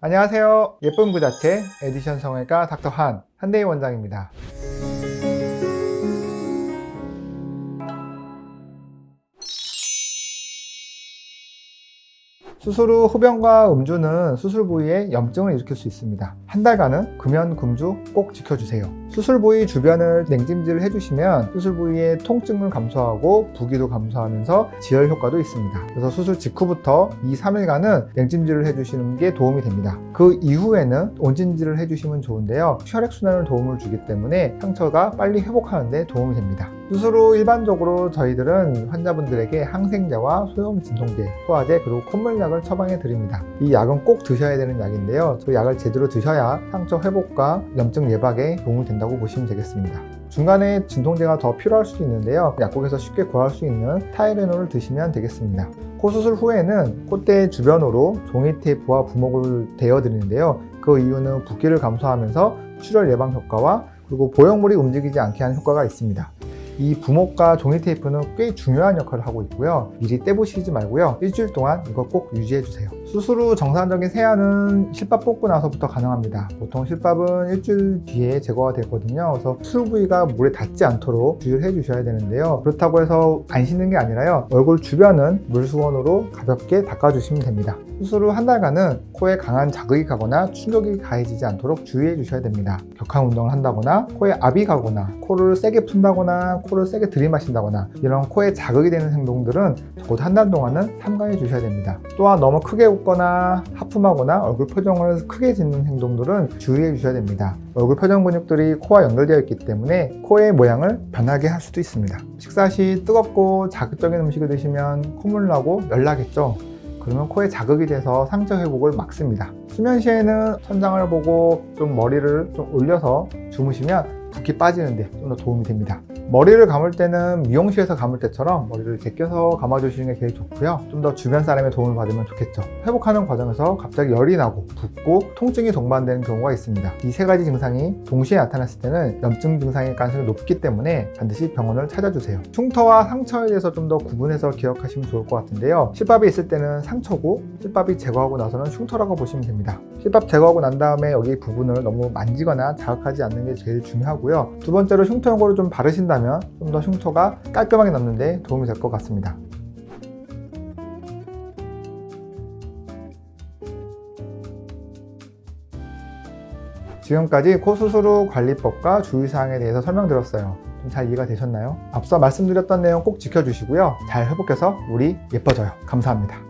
안녕하세요. 예쁜 그 자체 에디션 성형외과 닥터 한대희 원장입니다. 수술 후 흡연과 음주는 수술 부위에 염증을 일으킬 수 있습니다. 한 달간은 금연, 금주 꼭 지켜주세요. 수술 부위 주변을 냉찜질을 해주시면 수술 부위의 통증을 감소하고 부기도 감소하면서 지혈 효과도 있습니다. 그래서 수술 직후부터 2, 3일간은 냉찜질을 해주시는 게 도움이 됩니다. 그 이후에는 온찜질을 해주시면 좋은데요. 혈액순환을 도움을 주기 때문에 상처가 빨리 회복하는 데 도움이 됩니다. 수술 후 일반적으로 저희들은 환자분들에게 항생제와 소염 진통제, 소화제, 그리고 콧물약을 처방해 드립니다. 이 약은 꼭 드셔야 되는 약인데요. 그 약을 제대로 드셔야 상처 회복과 염증 예방에 도움이 된다고 보시면 되겠습니다. 중간에 진통제가 더 필요할 수도 있는데요. 약국에서 쉽게 구할 수 있는 타이레놀을 드시면 되겠습니다. 코 수술 후에는 콧대 주변으로 종이 테이프와 부목을 대어 드리는데요. 그 이유는 붓기를 감소하면서 출혈 예방 효과와 그리고 보형물이 움직이지 않게 하는 효과가 있습니다. 이 부목과 종이 테이프는 꽤 중요한 역할을 하고 있고요. 미리 떼부시지 말고요. 일주일 동안 이거 꼭 유지해 주세요. 수술 후 정상적인 세안은 실밥 뽑고 나서부터 가능합니다. 보통 실밥은 일주일 뒤에 제거가 되거든요. 그래서 수술 부위가 물에 닿지 않도록 주의를 해 주셔야 되는데요. 그렇다고 해서 안 씻는 게 아니라요. 얼굴 주변은 물수건으로 가볍게 닦아주시면 됩니다. 수술 후 한 달간은 코에 강한 자극이 가거나 충격이 가해지지 않도록 주의해 주셔야 됩니다. 격한 운동을 한다거나 코에 압이 가거나 코를 세게 푼다거나 코를 세게 들이마신다거나 이런 코에 자극이 되는 행동들은 적어도 한 달 동안은 삼가해 주셔야 됩니다. 또한 너무 크게 웃거나 하품하거나 얼굴 표정을 크게 짓는 행동들은 주의해 주셔야 됩니다. 얼굴 표정 근육들이 코와 연결되어 있기 때문에 코의 모양을 변하게 할 수도 있습니다. 식사 시 뜨겁고 자극적인 음식을 드시면 콧물 나고 열나겠죠. 그러면 코에 자극이 돼서 상처 회복을 막습니다. 수면 시에는 천장을 보고 좀 머리를 좀 올려서 주무시면 붓기 빠지는데 좀 더 도움이 됩니다. 머리를 감을 때는 미용실에서 감을 때처럼 머리를 제껴서 감아주시는 게 제일 좋고요. 좀 더 주변 사람의 도움을 받으면 좋겠죠. 회복하는 과정에서 갑자기 열이 나고 붓고 통증이 동반되는 경우가 있습니다. 이 세 가지 증상이 동시에 나타났을 때는 염증 증상일 가능성이 높기 때문에 반드시 병원을 찾아주세요. 흉터와 상처에 대해서 좀 더 구분해서 기억하시면 좋을 것 같은데요. 실밥이 있을 때는 상처고 실밥이 제거하고 나서는 흉터라고 보시면 됩니다. 실밥 제거하고 난 다음에 여기 부분을 너무 만지거나 자극하지 않는 게 제일 중요하고요. 두 번째로 흉터 연고를 좀 바르신다면 좀 더 흉터가 깔끔하게 남는 데 도움이 될 것 같습니다. 지금까지 코 수술 후 관리법과 주의사항에 대해서 설명드렸어요. 좀 잘 이해가 되셨나요? 앞서 말씀드렸던 내용 꼭 지켜주시고요. 잘 회복해서 우리 예뻐져요. 감사합니다.